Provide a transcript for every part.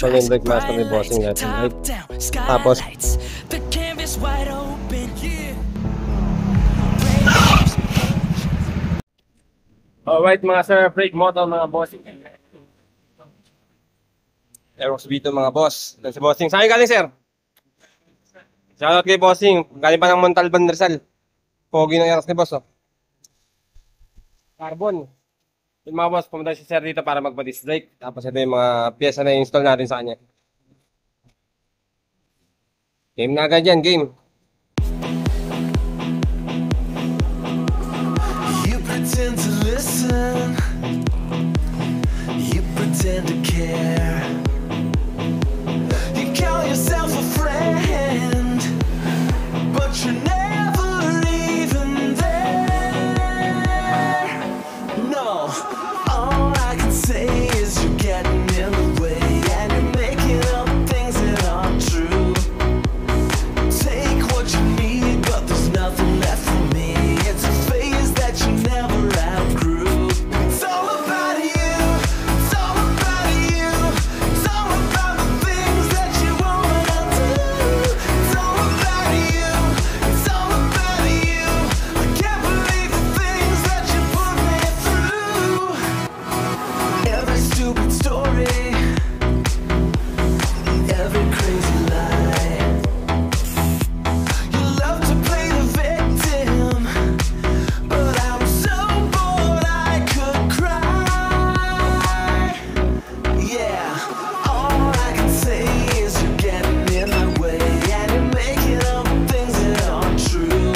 Pag-in break master ni bossing natin, right? Tapos alright mga sir, brake motor mga bossing. Aerox B2 mga boss. Si bossing, saan galing sir? Shoutout kay bossing, galing pa ng Montalban Rizal. Pogi ng Aerox ni boss oh. Carbon. Yung mga boss, pumunta si sir dito para magpa-disc brake. Tapos ito yung mga pyesa na i-install natin sa kanya. Game na agad yan, game. You pretend to listen, you pretend to care, you call yourself a friend, but you're never even there. No, all I can say is you're getting in the way, and you're making up things that aren't true. Take what you need, but there's nothing left for me. It's a phase that you never outgrew. It's all about you, it's all about you, it's all about the things that you wanna do. It's all about you, it's all about you. I can't believe the things that you put me through. Every stupid story, every crazy lie. You love to play the victim, but I'm so bored I could cry. Yeah, all I can say is you're getting in my way, and you're making up things that aren't true.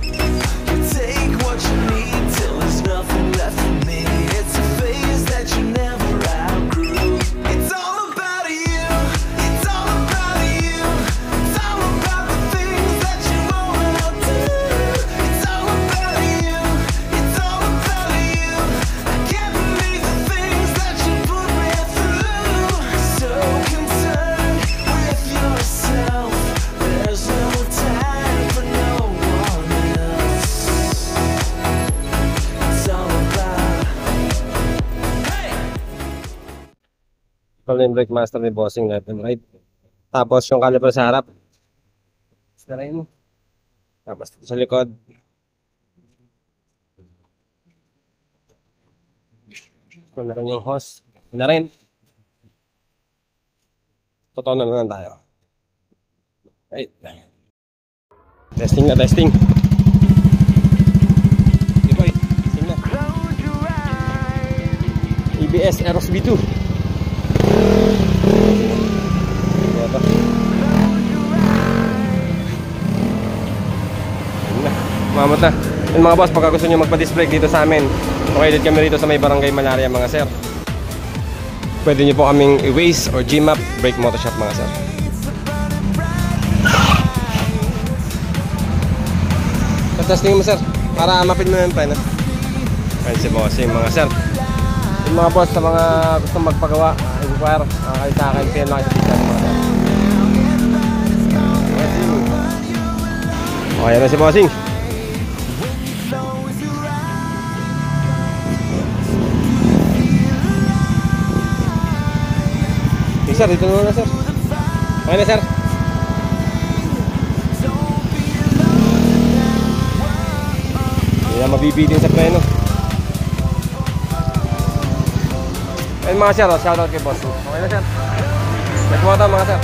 You take what you need till there's nothing left for me. It's a phase that you never outgrew. It's all about you, it's all about you, it's all about the things that you wanna do. It's all about you, it's all about you. I can't believe the things that you put me through. So concerned with yourself, there's no time for no one else. It's all about. Pag-in brake master ni bossing natin, right? Tapos yung caliper sa harap. Isa rin. Tapos sa likod. Ito na rin yung hose. Ito na rin. Totoo na naman tayo. Right. Testing na, testing. Okay boy, testing na. EBS Aerox B2. Ito. Ayun na. Mamot na. Yung mga boss, pagka gusto nyo magpa-disc brake dito sa amin, okay, dito kami rito sa may Barangay Malaria mga sir. Pwede nyo po kaming i-Waze or G-Map Brake Motor Shop mga sir. Testing mo sir, para mapin mo yung preno. Ayun si bossing mga sir. Yung mga boss sa mga gusto magpagawa, inquire, kayo sa akin, PM lang sa mga sir. Okay na si bossing. Okay sir, dito na sir. Okay na sir. Hindi na mabibitin sa preno. Ayun mga sir, shoutout kay boss. Okay na sir. Let's mo ito mga sir.